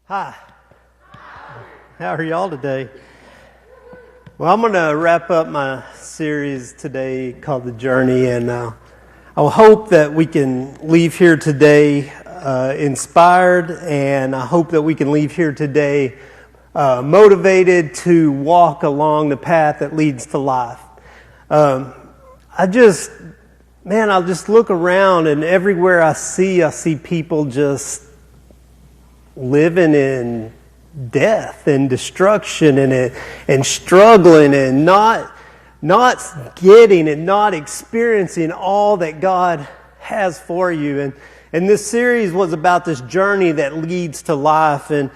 Hi. How are y'all today? Well, I'm going to wrap up my series today called The Journey, and I hope that we can leave here today inspired, and I hope that we can leave here today motivated to walk along the path that leads to life. I'll just look around, and everywhere I see people just living in death and destruction and struggling and not getting and not experiencing all that God has for you. And this series was about this journey that leads to life. And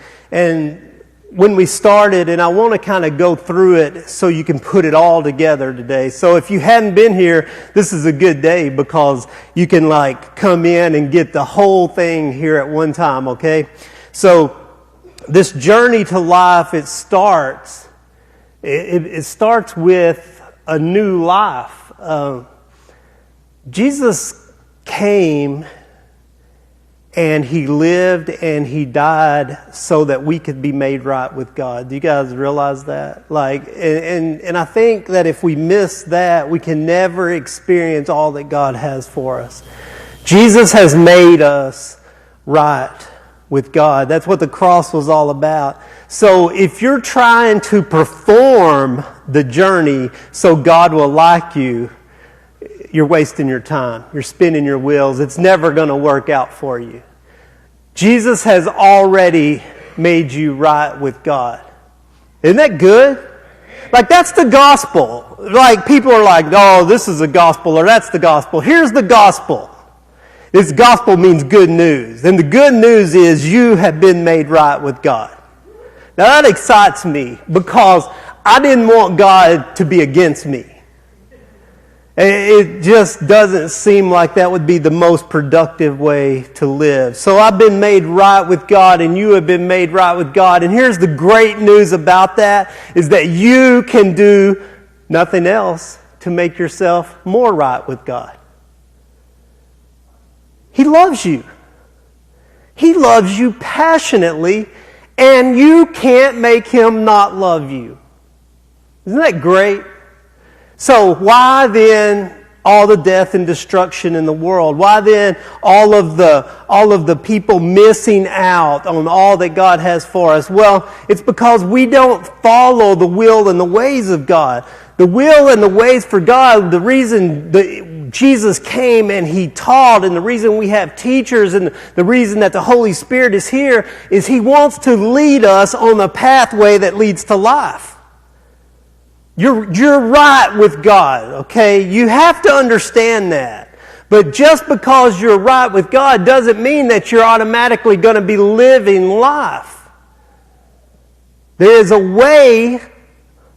when we started, and I want to kind of go through it so you can put it all together today. So if you hadn't been here, this is a good day because you can come in and get the whole thing here at one time, okay? So this journey to life, it starts with a new life. Jesus came and He lived and He died so that we could be made right with God. Do you guys realize that? And I think that if we miss that, we can never experience all that God has for us. Jesus has made us right with God. That's what the cross was all about. So if you're trying to perform the journey so God will like you, you're wasting your time. You're spinning your wheels. It's never going to work out for you. Jesus has already made you right with God. Isn't that good? That's the gospel. People are like, oh, this is the gospel or that's the gospel. Here's the gospel. This gospel means good news. And the good news is you have been made right with God. Now that excites me because I didn't want God to be against me. It just doesn't seem like that would be the most productive way to live. So I've been made right with God and you have been made right with God. And here's the great news about that is that you can do nothing else to make yourself more right with God. He loves you. He loves you passionately, and you can't make Him not love you. Isn't that great? So why then all the death and destruction in the world? Why then all of the people missing out on all that God has for us? Well, it's because we don't follow the will and the ways of God. The will and the ways for God, the reason Jesus came and He taught, and the reason we have teachers and the reason that the Holy Spirit is here is He wants to lead us on the pathway that leads to life. You're right with God, okay? You have to understand that. But just because you're right with God doesn't mean that you're automatically going to be living life. There is a way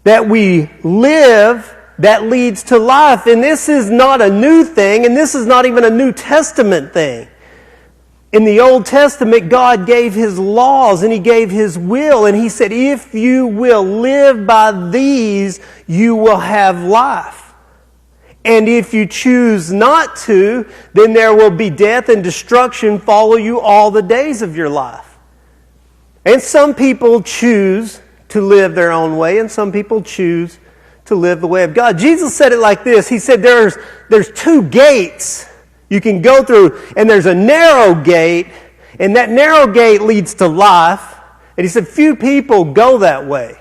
that we live that leads to life. And this is not a new thing, and this is not even a New Testament thing. In the Old Testament, God gave His laws and He gave His will, and He said, if you will live by these, you will have life. And if you choose not to, then there will be death and destruction follow you all the days of your life. And some people choose to live their own way, and some people choose to live the way of God. Jesus said it like this. He said there's two gates you can go through, and there's a narrow gate, and that narrow gate leads to life. And He said few people go that way.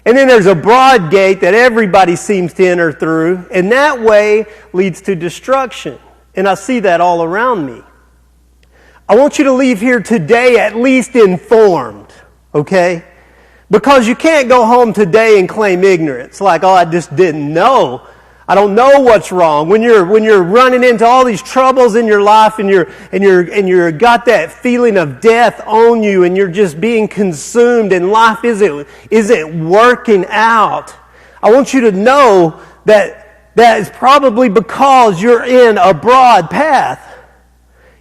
And then there's a broad gate that everybody seems to enter through, and that way leads to destruction. And I see that all around me. I want you to leave here today at least informed, okay? Because you can't go home today and claim ignorance, like, oh, I just didn't know. I don't know what's wrong. When you're running into all these troubles in your life, and you're got that feeling of death on you, and you're just being consumed, and life isn't working out. I want you to know that is probably because you're in a broad path.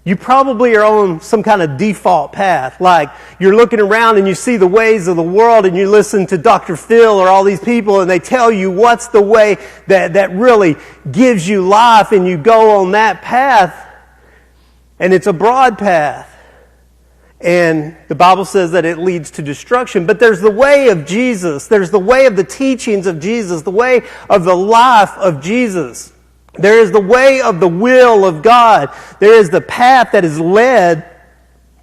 You probably are on some kind of default path. Like you're looking around and you see the ways of the world and you listen to Dr. Phil or all these people and they tell you what's the way that really gives you life, and you go on that path and it's a broad path. And the Bible says that it leads to destruction. But there's the way of Jesus. There's the way of the teachings of Jesus, the way of the life of Jesus. There is the way of the will of God. There is the path that is led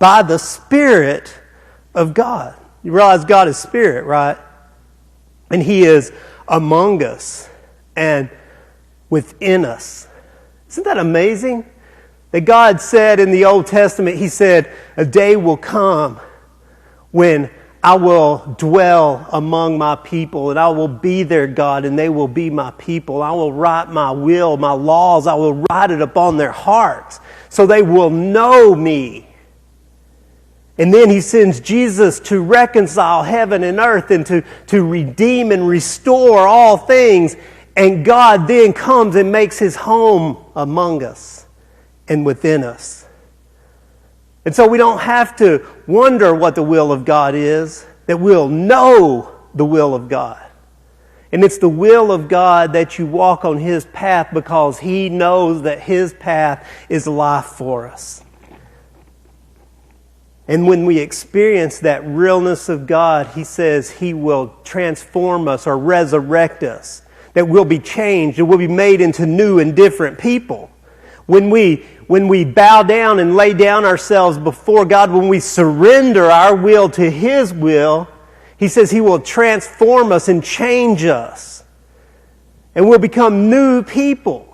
by the Spirit of God. You realize God is Spirit, right? And He is among us and within us. Isn't that amazing? That God said in the Old Testament, He said, a day will come when I will dwell among my people, and I will be their God, and they will be my people. I will write my will, my laws, I will write it upon their hearts, so they will know me. And then He sends Jesus to reconcile heaven and earth and to redeem and restore all things. And God then comes and makes His home among us and within us. And so we don't have to wonder what the will of God is, that we'll know the will of God. And it's the will of God that you walk on His path because He knows that His path is life for us. And when we experience that realness of God, He says He will transform us or resurrect us, that we'll be changed and we'll be made into new and different people. When we bow down and lay down ourselves before God, when we surrender our will to His will, He says He will transform us and change us. And we'll become new people.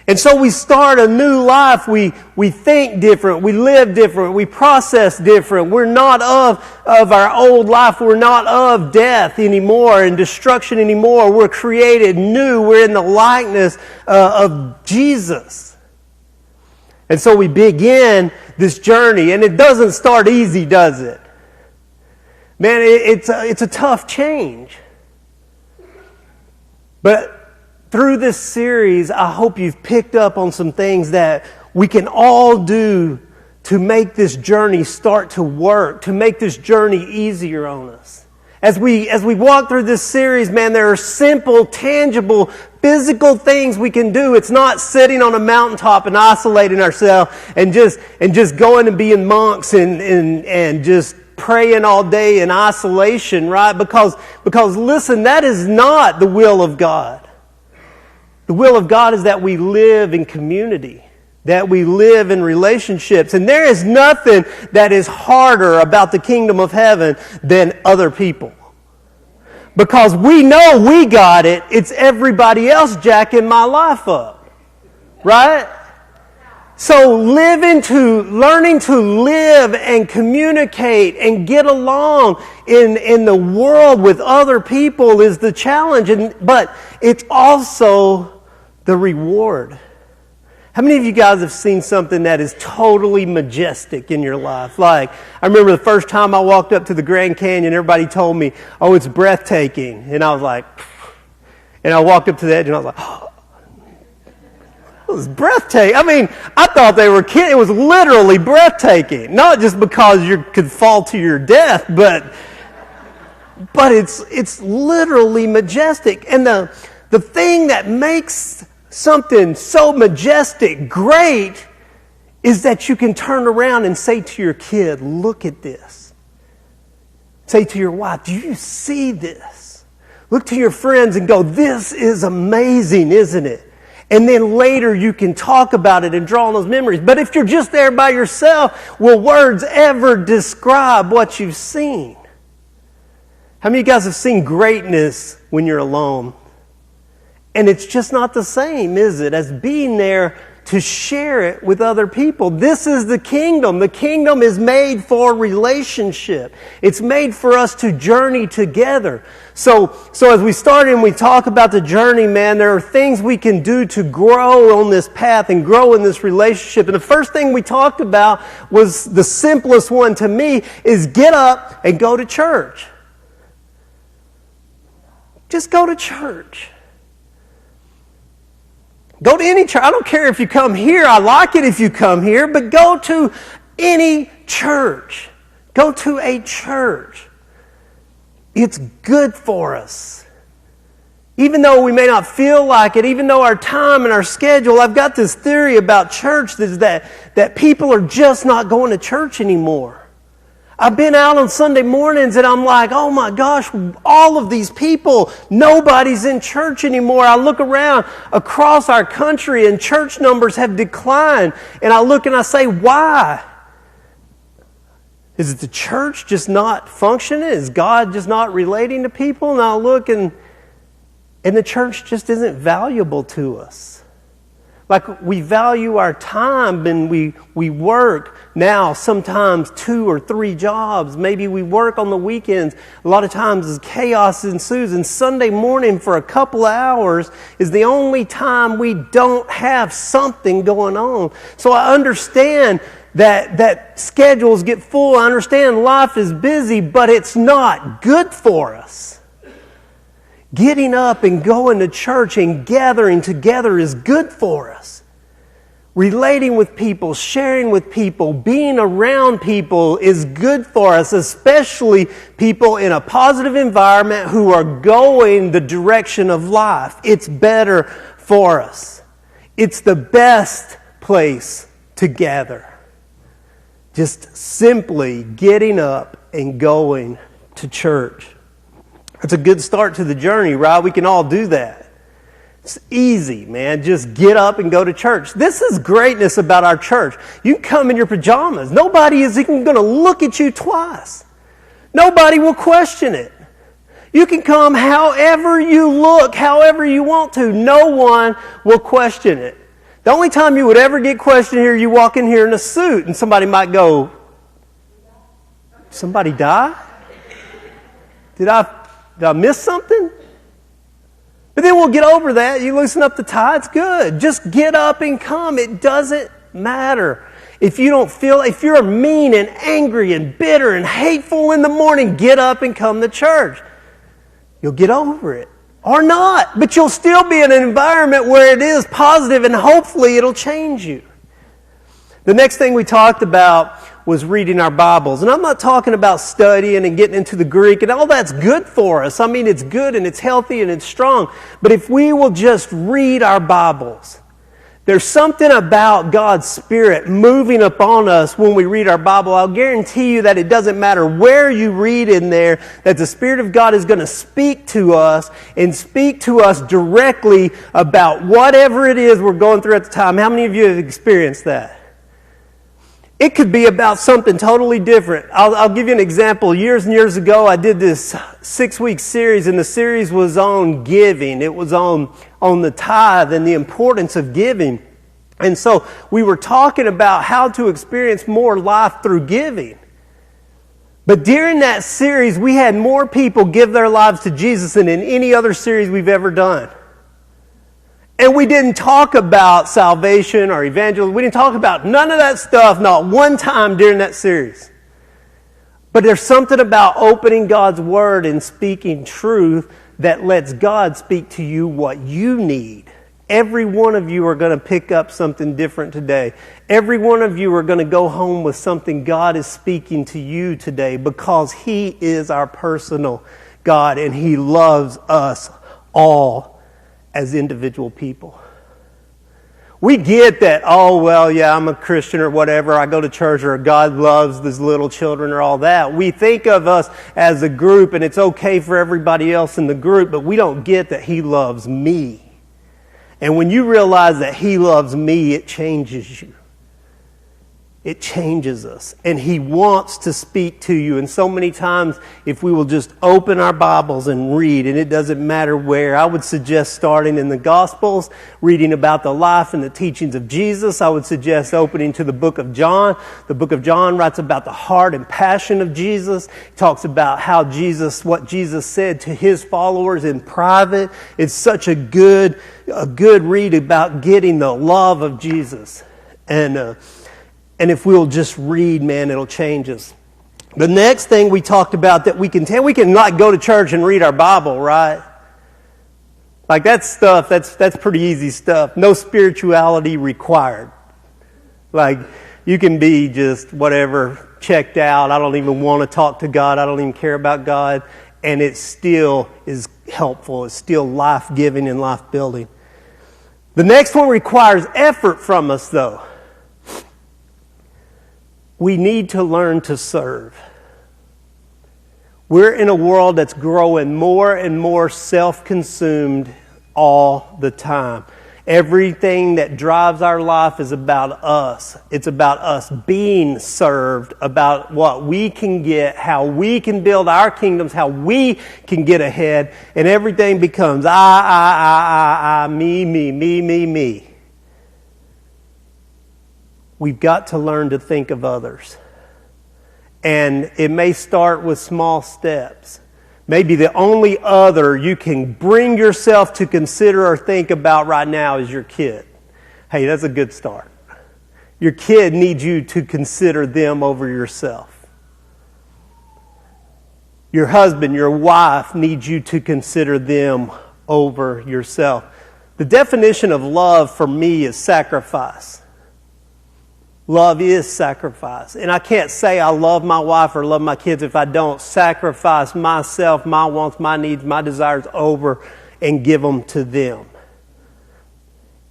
And so we start a new life. We think different. We live different. We process different. We're not of our old life. We're not of death anymore and destruction anymore. We're created new. We're in the likeness of Jesus. And so we begin this journey, and it doesn't start easy, does it? Man, it's a tough change. But through this series, I hope you've picked up on some things that we can all do to make this journey start to work, to make this journey easier on us. As we walk through this series, man, there are simple, tangible, physical things we can do. It's not sitting on a mountaintop and isolating ourselves and just going and being monks and just praying all day in isolation, right? Because listen, that is not the will of God. The will of God is that we live in community, that we live in relationships. And there is nothing that is harder about the kingdom of heaven than other people. Because we know we got it, it's everybody else jacking my life up. Right? So learning to live and communicate and get along in the world with other people is the challenge. But it's also the reward. How many of you guys have seen something that is totally majestic in your life? Like, I remember the first time I walked up to the Grand Canyon, everybody told me, oh, it's breathtaking. And I was like, and I walked up to the edge and I was like, oh, it was breathtaking. I mean, I thought they were kidding. It was literally breathtaking. Not just because you could fall to your death, but it's literally majestic. And the thing that makes something so majestic, great, is that you can turn around and say to your kid, look at this. Say to your wife, do you see this? Look to your friends and go, this is amazing, isn't it? And then later you can talk about it and draw on those memories. But if you're just there by yourself, will words ever describe what you've seen? How many of you guys have seen greatness when you're alone? And it's just not the same, is it, as being there to share it with other people. This is the kingdom. The kingdom is made for relationship. It's made for us to journey together. So as we start and we talk about the journey, man, there are things we can do to grow on this path and grow in this relationship. And the first thing we talked about was the simplest one to me is get up and go to church. Just go to church. Go to any church. I don't care if you come here. I like it if you come here. But go to any church. Go to a church. It's good for us. Even though we may not feel like it, even though our time and our schedule, I've got this theory about church that people are just not going to church anymore. I've been out on Sunday mornings and I'm like, oh my gosh, all of these people, nobody's in church anymore. I look around across our country and church numbers have declined. And I look and I say, why? Is it the church just not functioning? Is God just not relating to people? And I look and the church just isn't valuable to us. Like we value our time and we work now sometimes 2 or 3 jobs. Maybe we work on the weekends. A lot of times as chaos ensues, and Sunday morning for a couple of hours is the only time we don't have something going on. So I understand that schedules get full. I understand life is busy, but it's not good for us. Getting up and going to church and gathering together is good for us. Relating with people, sharing with people, being around people is good for us, especially people in a positive environment who are going the direction of life. It's better for us. It's the best place to gather. Just simply getting up and going to church. It's a good start to the journey, right? We can all do that. It's easy, man. Just get up and go to church. This is greatness about our church. You can come in your pajamas. Nobody is even going to look at you twice. Nobody will question it. You can come however you look, however you want to. No one will question it. The only time you would ever get questioned here, you walk in here in a suit and somebody might go, somebody die? Did I miss something? But then we'll get over that. You loosen up the tie, it's good. Just get up and come. It doesn't matter. If you're mean and angry and bitter and hateful in the morning, get up and come to church. You'll get over it. Or not. But you'll still be in an environment where it is positive and hopefully it'll change you. The next thing we talked about was reading our Bibles. And I'm not talking about studying and getting into the Greek, and all that's good for us. I mean, it's good and it's healthy and it's strong. But if we will just read our Bibles, there's something about God's Spirit moving upon us when we read our Bible. I'll guarantee you that it doesn't matter where you read in there, that the Spirit of God is going to speak to us and speak to us directly about whatever it is we're going through at the time. How many of you have experienced that? It could be about something totally different. I'll give you an example. Years and years ago, I did this 6-week series, and the series was on giving. It was on the tithe and the importance of giving. And so we were talking about how to experience more life through giving. But during that series, we had more people give their lives to Jesus than in any other series we've ever done. And we didn't talk about salvation or evangelism. We didn't talk about none of that stuff, not one time during that series. But there's something about opening God's Word and speaking truth that lets God speak to you what you need. Every one of you are going to pick up something different today. Every one of you are going to go home with something God is speaking to you today, because He is our personal God and He loves us all as individual people. We get that, oh, well, yeah, I'm a Christian or whatever, I go to church, or God loves these little children or all that. We think of us as a group and it's okay for everybody else in the group, but we don't get that He loves me. And when you realize that He loves me, it changes you. It changes us. And He wants to speak to you. And so many times, if we will just open our Bibles and read, and it doesn't matter where, I would suggest starting in the Gospels, reading about the life and the teachings of Jesus. I would suggest opening to the book of John. The book of John writes about the heart and passion of Jesus. It talks about what Jesus said to His followers in private. It's such a good read about getting the love of Jesus. And if we'll just read, man, it'll change us. The next thing we talked about that we can like go to church and read our Bible, right? Like that stuff, that's pretty easy stuff. No spirituality required. Like you can be just whatever, checked out. I don't even want to talk to God. I don't even care about God. And it still is helpful. It's still life-giving and life-building. The next one requires effort from us, though. We need to learn to serve. We're in a world that's growing more and more self-consumed all the time. Everything that drives our life is about us. It's about us being served, about what we can get, how we can build our kingdoms, how we can get ahead, and everything becomes I, me. We've got to learn to think of others. And it may start with small steps. Maybe the only other you can bring yourself to consider or think about right now is your kid. Hey, that's a good start. Your kid needs you to consider them over yourself. Your husband, your wife needs you to consider them over yourself. The definition of love for me is sacrifice. Love is sacrifice. And I can't say I love my wife or love my kids if I don't sacrifice myself, my wants, my needs, my desires over and give them to them.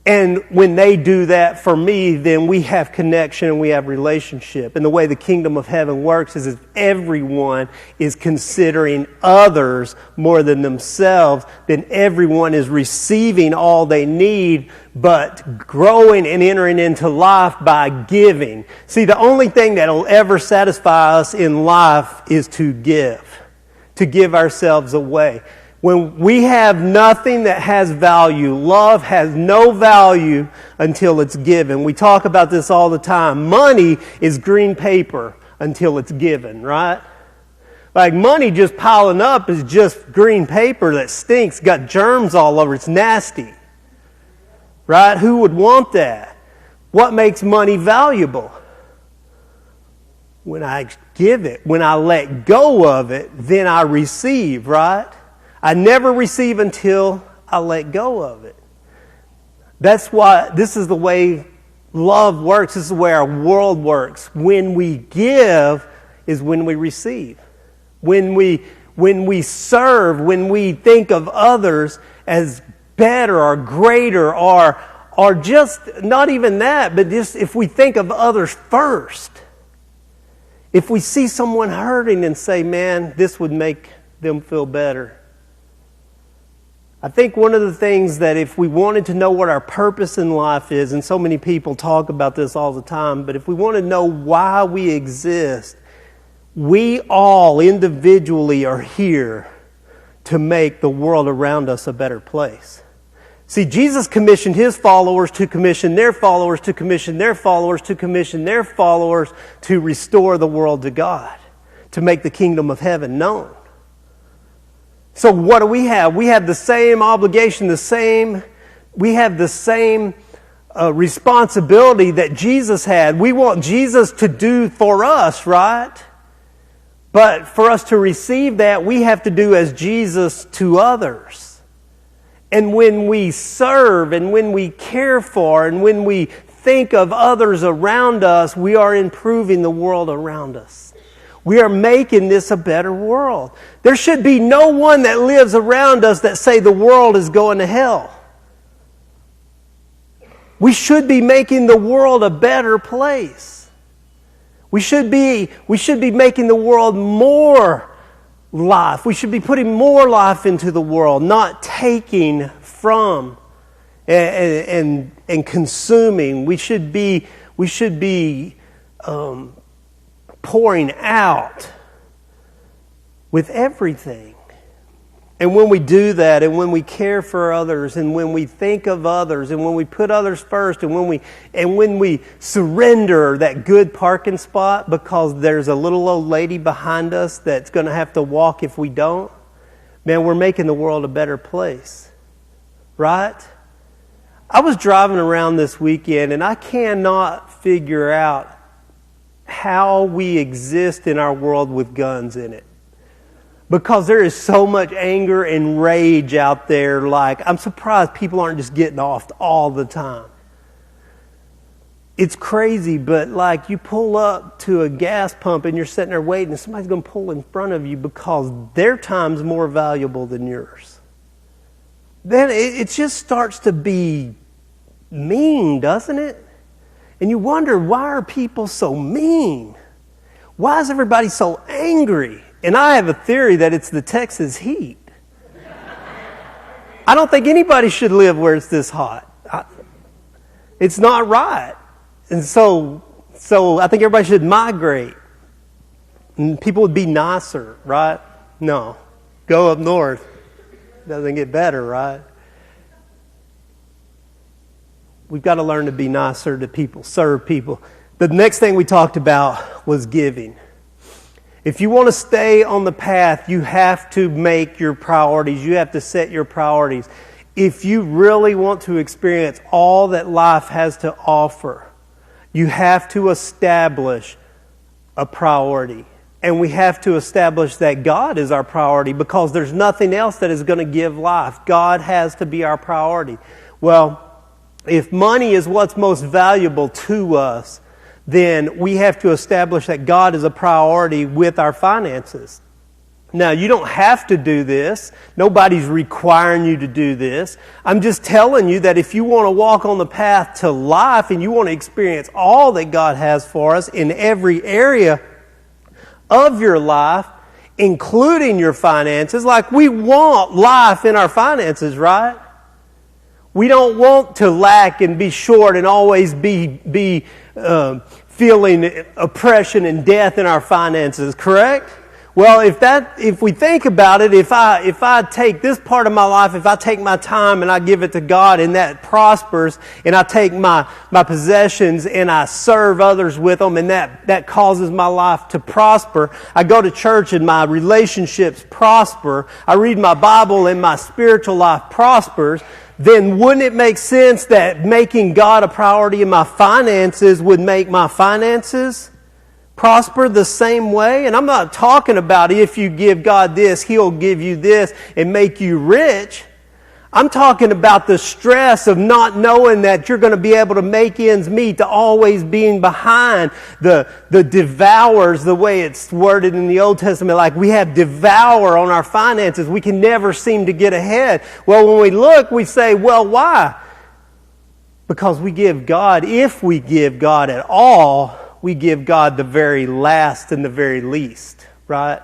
And when they do that for me, then we have connection and we have relationship. And the way the kingdom of heaven works is if everyone is considering others more than themselves, then everyone is receiving all they need, but growing and entering into life by giving. See, the only thing that will ever satisfy us in life is to give ourselves away. When we have nothing that has value, love has no value until it's given. We talk about this all the time. Money is green paper until it's given, right? Like money just piling up is just green paper that stinks, got germs all over, it's nasty. Right? Who would want that? What makes money valuable? When I give it, when I let go of it, then I receive, right? I never receive until I let go of it. That's why this is the way love works. This is the way our world works. When we give is when we receive. When we serve, when we think of others as better or greater or just not even that, but just if we think of others first. If we see someone hurting and say, man, this would make them feel better. I think one of the things that if we wanted to know what our purpose in life is, and so many people talk about this all the time, but if we want to know why we exist, we all individually are here to make the world around us a better place. See, Jesus commissioned His followers to commission their followers to commission their followers to commission their followers to restore the world to God, to make the kingdom of heaven known. So what do we have? We have the same obligation, we have the same responsibility that Jesus had. We want Jesus to do for us, right? But for us to receive that, we have to do as Jesus to others. And when we serve and when we care for and when we think of others around us, we are improving the world around us. We are making this a better world. There should be no one that lives around us that say the world is going to hell. We should be making the world a better place. We should be making the world more life. We should be putting more life into the world, not taking from and consuming. We should be pouring out with everything. And when we do that, and when we care for others, and when we think of others, and when we put others first, and when we surrender that good parking spot because there's a little old lady behind us that's going to have to walk if we don't, man, we're making the world a better place. Right? I was driving around this weekend, and I cannot figure out how we exist in our world with guns in it. Because there is so much anger and rage out there. Like, I'm surprised people aren't just getting off all the time. It's crazy, but like you pull up to a gas pump and you're sitting there waiting and somebody's going to pull in front of you because their time's more valuable than yours. Then it just starts to be mean, doesn't it? And you wonder, why are people so mean? Why is everybody so angry? And I have a theory that it's the Texas heat. I don't think anybody should live where it's this hot. It's not right. And so I think everybody should migrate. And people would be nicer, right? No. Go up north. Doesn't get better, right? We've got to learn to be nicer to people, serve people. The next thing we talked about was giving. If you want to stay on the path, you have to make your priorities. You have to set your priorities. If you really want to experience all that life has to offer, you have to establish a priority. And we have to establish that God is our priority, because there's nothing else that is going to give life. God has to be our priority. Well, if money is what's most valuable to us, then we have to establish that God is a priority with our finances. Now, you don't have to do this. Nobody's requiring you to do this. I'm just telling you that if you want to walk on the path to life and you want to experience all that God has for us in every area of your life, including your finances, like we want life in our finances, right? We don't want to lack and be short and always be feeling oppression and death in our finances, correct? Well, if we think about it, if I take this part of my life, if I take my time and I give it to God and that prospers, and I take my possessions and I serve others with them, and that causes my life to prosper, I go to church and my relationships prosper, I read my Bible and my spiritual life prospers, then wouldn't it make sense that making God a priority in my finances would make my finances prosper the same way? And I'm not talking about if you give God this, He'll give you this and make you rich. I'm talking about the stress of not knowing that you're going to be able to make ends meet, to always being behind the devours, the way it's worded in the Old Testament, like we have devour on our finances. We can never seem to get ahead. Well, when we look, we say, well, why? Because we give God, if we give God at all, we give God the very last and the very least, right?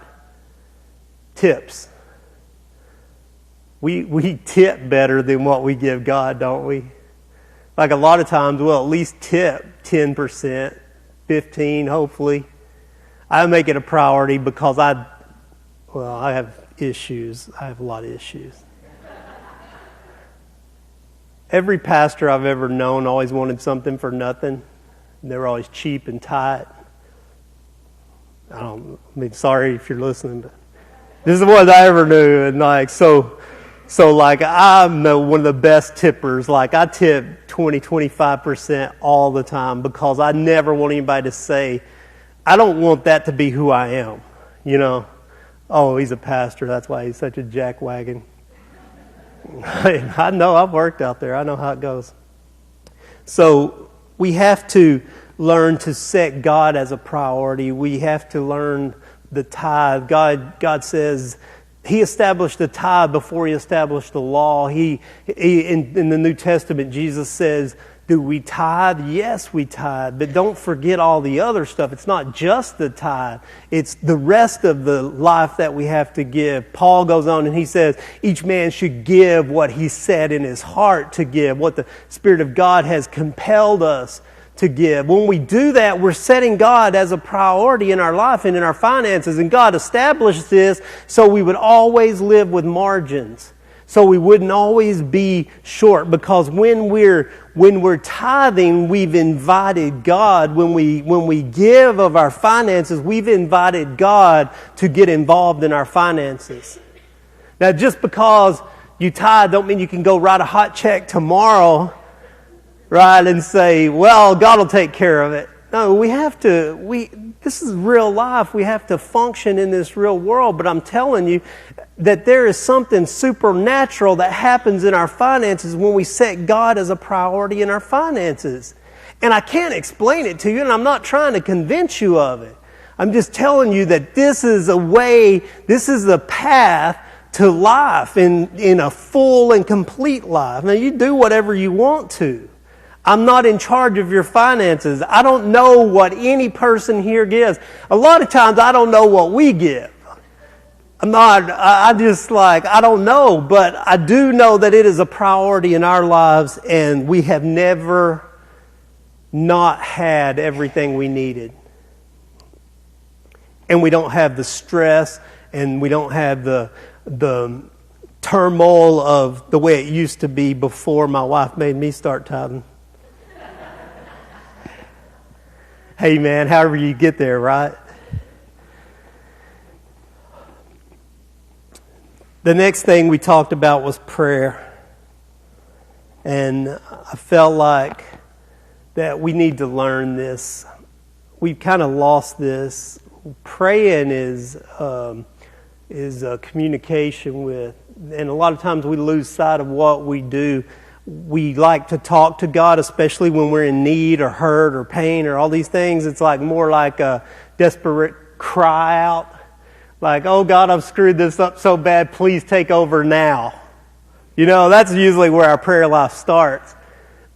Tips. We tip better than what we give God, don't we? Like a lot of times, we'll at least tip 10%, 15%, hopefully. I make it a priority because I have issues. I have a lot of issues. Every pastor I've ever known always wanted something for nothing. They were always cheap and tight. Sorry if you're listening, but this is what I ever knew. And like I'm one of the best tippers. Like I tip 20-25% all the time, because I never want anybody to say, I don't want that to be who I am. You know, oh, he's a pastor, that's why he's such a jackwagon. I know, I've worked out there. I know how it goes. So we have to learn to set God as a priority. We have to learn the tithe. God says He established the tithe before He established the law. In the New Testament, Jesus says, do we tithe? Yes, we tithe. But don't forget all the other stuff. It's not just the tithe. It's the rest of the life that we have to give. Paul goes on and he says, each man should give what he said in his heart to give, what the Spirit of God has compelled us to give. When we do that, we're setting God as a priority in our life and in our finances. And God established this so we would always live with margins. So we wouldn't always be short, because when we're tithing, we've invited God. When we give of our finances, we've invited God to get involved in our finances. Now, just because you tithe don't mean you can go write a hot check tomorrow, right, and say, well, God will take care of it. No, this is real life. We have to function in this real world. But I'm telling you that there is something supernatural that happens in our finances when we set God as a priority in our finances. And I can't explain it to you, and I'm not trying to convince you of it. I'm just telling you that this is a way, this is the path to life in a full and complete life. Now, you do whatever you want to. I'm not in charge of your finances. I don't know what any person here gives. A lot of times I don't know what we give. I just I don't know, but I do know that it is a priority in our lives, and we have never not had everything we needed. And we don't have the stress, and we don't have the turmoil of the way it used to be before my wife made me start tithing. Hey man, however you get there, right? The next thing we talked about was prayer. And I felt like that we need to learn this. We've kind of lost this. Praying is a communication with, and a lot of times we lose sight of what we do. We like to talk to God, especially when we're in need or hurt or pain or all these things. It's more like a desperate cry out. Like, oh God, I've screwed this up so bad, please take over now. That's usually where our prayer life starts.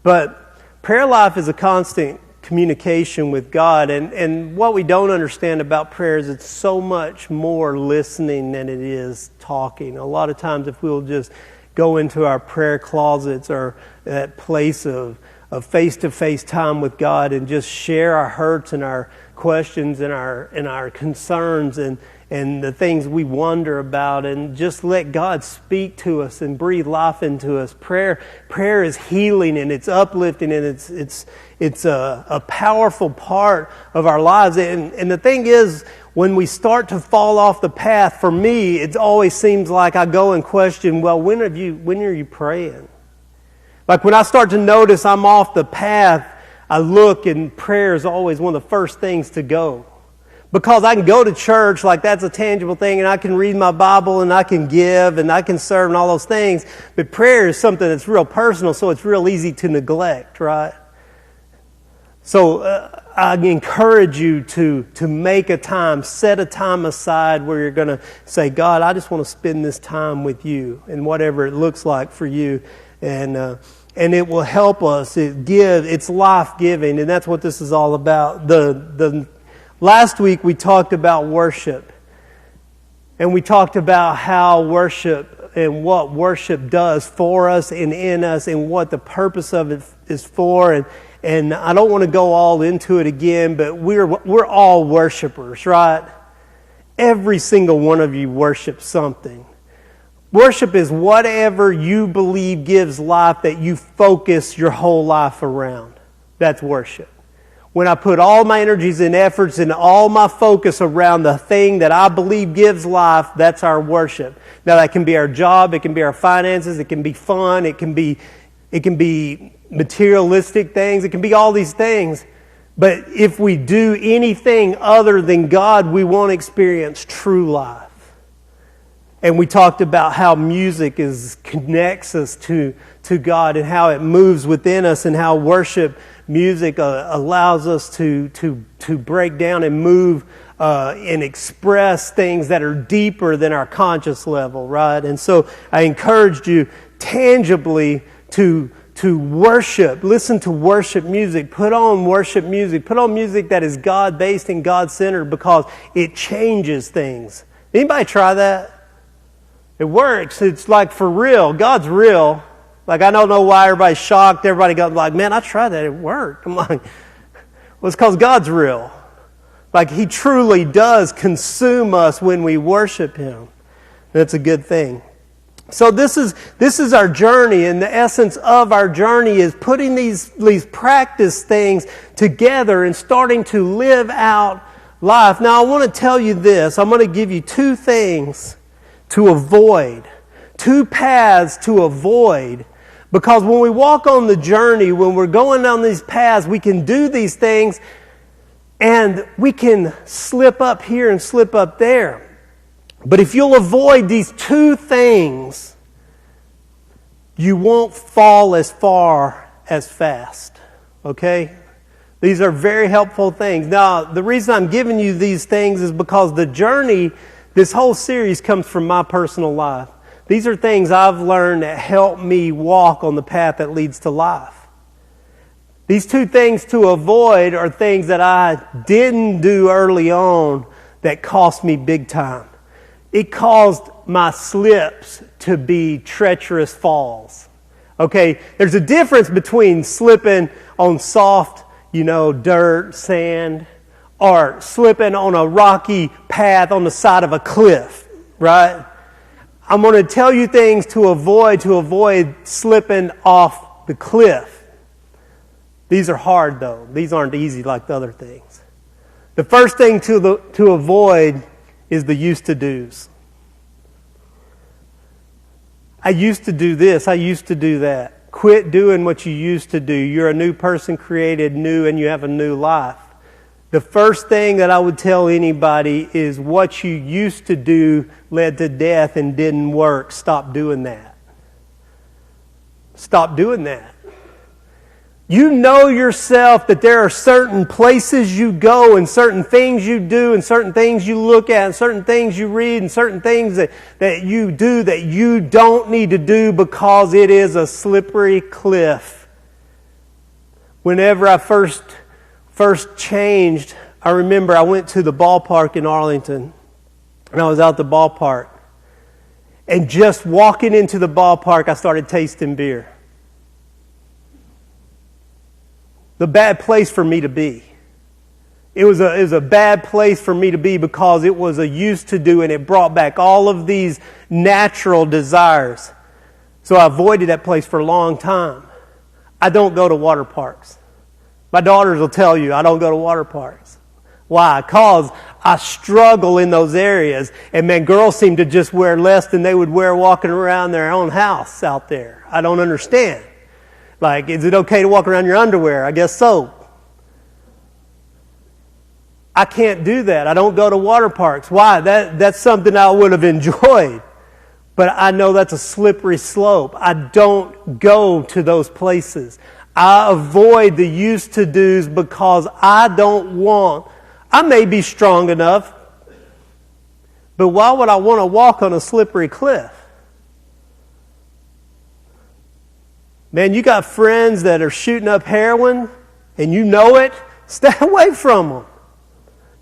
But prayer life is a constant communication with God. And what we don't understand about prayer is it's so much more listening than it is talking. A lot of times if we'll just go into our prayer closets or that place of face-to-face time with God and just share our hurts and our questions and our concerns and the things we wonder about, and just let God speak to us and breathe life into us. Prayer is healing, and it's uplifting, and it's a powerful part of our lives. And the thing is, when we start to fall off the path, for me, it always seems like I go and question, well, when are you praying? Like when I start to notice I'm off the path, I look, and prayer is always one of the first things to go. Because I can go to church, like that's a tangible thing, and I can read my Bible, and I can give, and I can serve, and all those things. But prayer is something that's real personal, so it's real easy to neglect, right? So I encourage you to make a time, set a time aside where you're going to say, God, I just want to spend this time with you, and whatever it looks like for you. And it will help us. It's life-giving, and that's what this is all about. Last week we talked about worship, and we talked about how worship and what worship does for us and in us, and what the purpose of it is for. And I don't want to go all into it again, but we're all worshipers, right? Every single one of you worships something. Worship is whatever you believe gives life that you focus your whole life around. That's worship. When I put all my energies and efforts and all my focus around the thing that I believe gives life, that's our worship. Now that can be our job, it can be our finances, it can be fun, it can be materialistic things, it can be all these things. But if we do anything other than God, we won't experience true life. And we talked about how music connects us to God, and how it moves within us, and how worship music allows us to break down and move and express things that are deeper than our conscious level, right? And so I encouraged you tangibly to worship. Listen to worship music. Put on worship music. Put on music that is God-based and God-centered, because it changes things. Anybody try that? It works. It's like for real. God's real. Like, I don't know why everybody's shocked. Everybody got like, man, I tried that. It worked. I'm like, well, it's because God's real. Like, He truly does consume us when we worship Him. That's a good thing. So this is our journey, and the essence of our journey is putting these practice things together and starting to live out life. Now, I want to tell you this. I'm going to give you two things to avoid, two paths to avoid. Because when we walk on the journey, when we're going down these paths, we can do these things, and we can slip up here and slip up there. But if you'll avoid these two things, you won't fall as far as fast. Okay? These are very helpful things. Now, the reason I'm giving you these things is because the journey, this whole series, comes from my personal life. These are things I've learned that help me walk on the path that leads to life. These two things to avoid are things that I didn't do early on that cost me big time. it caused my slips to be treacherous falls. Okay, there's a difference between slipping on soft, dirt, sand, or slipping on a rocky path on the side of a cliff, right? I'm going to tell you things to avoid slipping off the cliff. These are hard, though. These aren't easy like the other things. The first thing to avoid is the used to do's. I used to do this. I used to do that. Quit doing what you used to do. You're a new person created new and you have a new life. The first thing that I would tell anybody is what you used to do led to death and didn't work. Stop doing that. Stop doing that. You know yourself that there are certain places you go and certain things you do and certain things you look at and certain things you read and certain things that you do that you don't need to do because it is a slippery cliff. Whenever I first changed, I remember I went to the ballpark in Arlington and I was out the ballpark. And just walking into the ballpark, I started tasting beer. The bad place for me to be. It was a bad place for me to be because it was a used to do and it brought back all of these natural desires. So I avoided that place for a long time. I don't go to water parks. My daughters will tell you I don't go to water parks. Why? Because I struggle in those areas. And man, girls seem to just wear less than they would wear walking around their own house out there. I don't understand. Like, is it okay to walk around in your underwear? I guess so. I can't do that. I don't go to water parks. Why? That's something I would have enjoyed. But I know that's a slippery slope. I don't go to those places. I avoid the used to do's because I may be strong enough, but why would I want to walk on a slippery cliff? Man, you got friends that are shooting up heroin and you know it. Stay away from them.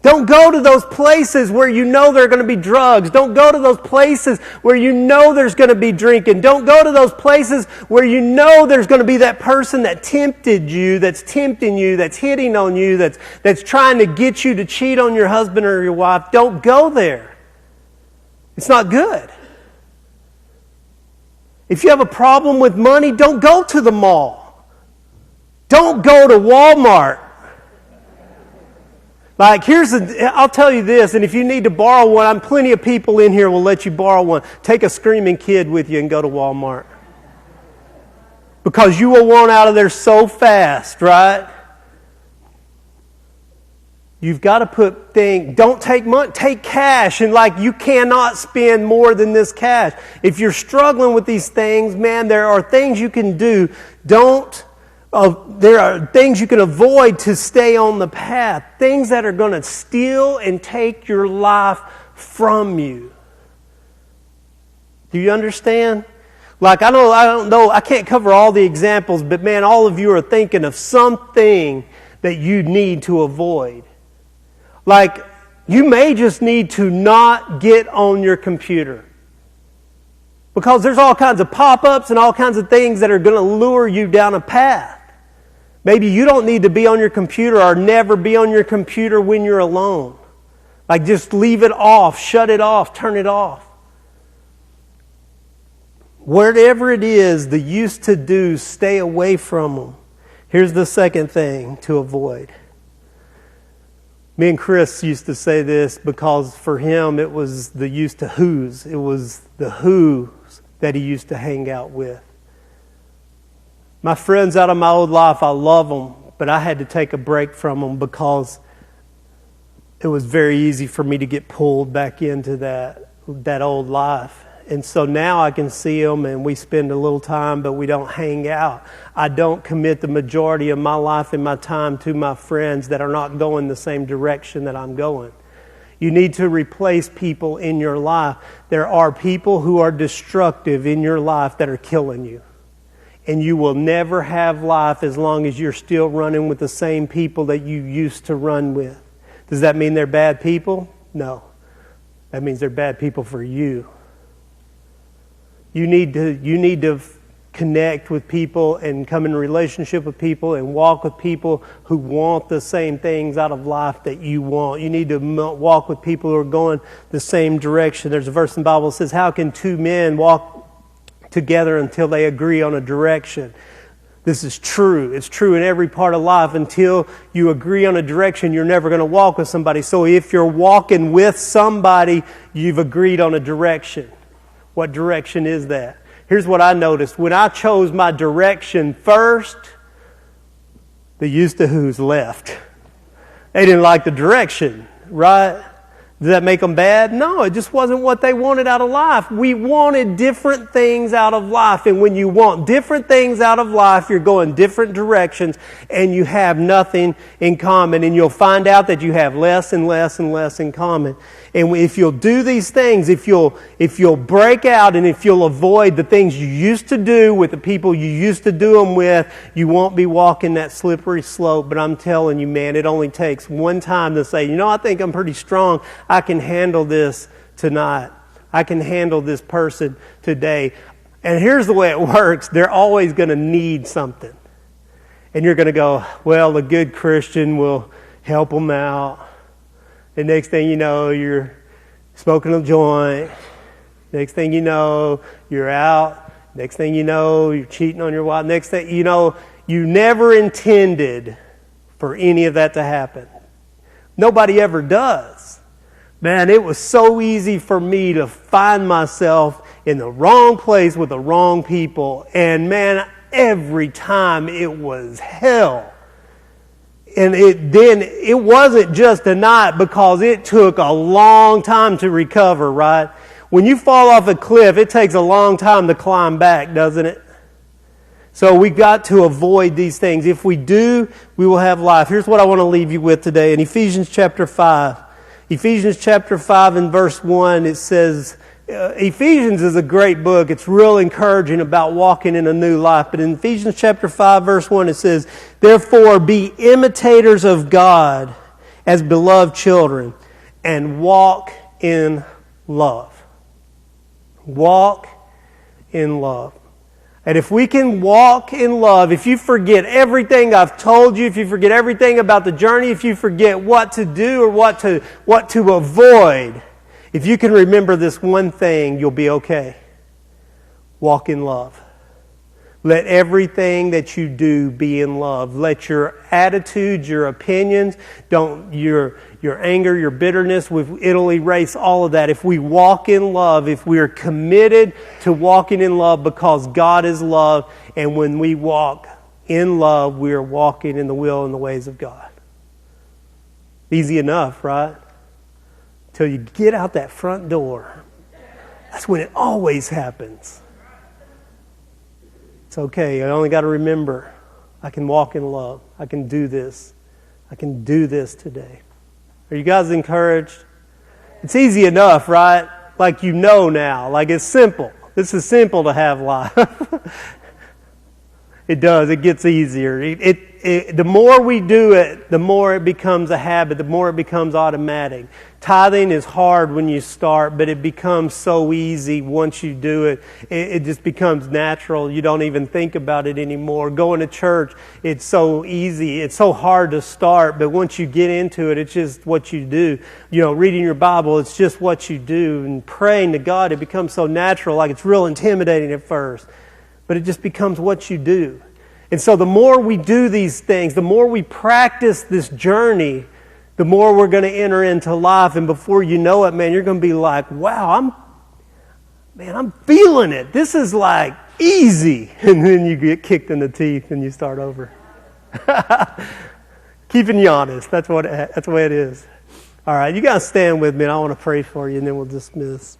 Don't go to those places where you know there are going to be drugs. Don't go to those places where you know there's going to be drinking. Don't go to those places where you know there's going to be that person that tempted you, that's tempting you, that's hitting on you, that's trying to get you to cheat on your husband or your wife. Don't go there. It's not good. If you have a problem with money, don't go to the mall. Don't go to Walmart. Like, I'll tell you this, and if you need to borrow one, plenty of people in here will let you borrow one. Take a screaming kid with you and go to Walmart. Because you will want out of there so fast, right? You've got to don't take money, take cash, and you cannot spend more than this cash. If you're struggling with these things, man, there are things you can do. There are things you can avoid to stay on the path. Things that are going to steal and take your life from you. Do you understand? I don't know, I can't cover all the examples, but man, all of you are thinking of something that you need to avoid. You may just need to not get on your computer. Because there's all kinds of pop-ups and all kinds of things that are going to lure you down a path. Maybe you don't need to be on your computer or never be on your computer when you're alone. Just leave it off, shut it off, turn it off. Whatever it is, the used to do, stay away from them. Here's the second thing to avoid. Me and Chris used to say this because for him it was the used to who's. It was the who's that he used to hang out with. My friends out of my old life, I love them, but I had to take a break from them because it was very easy for me to get pulled back into that old life. And so now I can see them and we spend a little time, but we don't hang out. I don't commit the majority of my life and my time to my friends that are not going the same direction that I'm going. You need to replace people in your life. There are people who are destructive in your life that are killing you. And you will never have life as long as you're still running with the same people that you used to run with. Does that mean they're bad people? No. that means they're bad people for you. You need to connect with people and come in relationship with people and walk with people who want the same things out of life that you want. You need to walk with people who are going the same direction. There's a verse in the Bible that says, how can two men walk together until they agree on a direction? This is true. It's true in every part of life. Until you agree on a direction, you're never going to walk with somebody. So if you're walking with somebody, you've agreed on a direction. What direction is that? Here's what I noticed. When I chose my direction first, the used to who's left. They didn't like the direction, right? Does that make them bad? No, it just wasn't what they wanted out of life. We wanted different things out of life. And when you want different things out of life, you're going different directions and you have nothing in common. And you'll find out that you have less and less and less in common. And if you'll do these things, if you'll break out and if you'll avoid the things you used to do with the people you used to do them with, you won't be walking that slippery slope. But I'm telling you, man, it only takes one time to say, I think I'm pretty strong. I can handle this tonight. I can handle this person today. And here's the way it works. They're always going to need something. And you're going to go, well, a good Christian will help them out. The next thing you know, you're smoking a joint. Next thing you know, you're out. Next thing you know, you're cheating on your wife. Next thing you know, you never intended for any of that to happen. Nobody ever does. Man, it was so easy for me to find myself in the wrong place with the wrong people. And man, every time it was hell. And it wasn't just a night because it took a long time to recover, right? When you fall off a cliff, it takes a long time to climb back, doesn't it? So we got to avoid these things. If we do, we will have life. Here's what I want to leave you with today. In Ephesians chapter 5. Ephesians chapter 5 and verse 1, it says, Ephesians is a great book. It's real encouraging about walking in a new life. But in Ephesians chapter 5, verse 1, it says, therefore be imitators of God as beloved children and walk in love. Walk in love. And if we can walk in love, if you forget everything I've told you, if you forget everything about the journey, if you forget what to do or what to avoid, if you can remember this one thing, you'll be okay. Walk in love. Let everything that you do be in love. Let your attitudes, your opinions, your anger, your bitterness, it'll erase all of that. If we walk in love, if we are committed to walking in love because God is love, and when we walk in love, we are walking in the will and the ways of God. Easy enough, right? Till you get out that front door. That's when it always happens. It's okay. I only got to remember, I can walk in love. I can do this. I can do this today. Are you guys encouraged? It's easy enough, right? Like you know now. Like it's simple. This is simple to have life. It does. It gets easier. The more we do it, the more it becomes a habit, the more it becomes automatic. Tithing is hard when you start, but it becomes so easy once you do it. It just becomes natural. You don't even think about it anymore. Going to church, it's so easy. It's so hard to start, but once you get into it, it's just what you do. Reading your Bible, it's just what you do. And praying to God, it becomes so natural, like it's real intimidating at first. But it just becomes what you do. And so the more we do these things, the more we practice this journey, the more we're going to enter into life. And before you know it, man, you're going to be like, wow, I'm feeling it. This is like easy. And then you get kicked in the teeth and you start over. Keeping you honest. That's the way it is. All right, you guys stand with me and I want to pray for you and then we'll dismiss.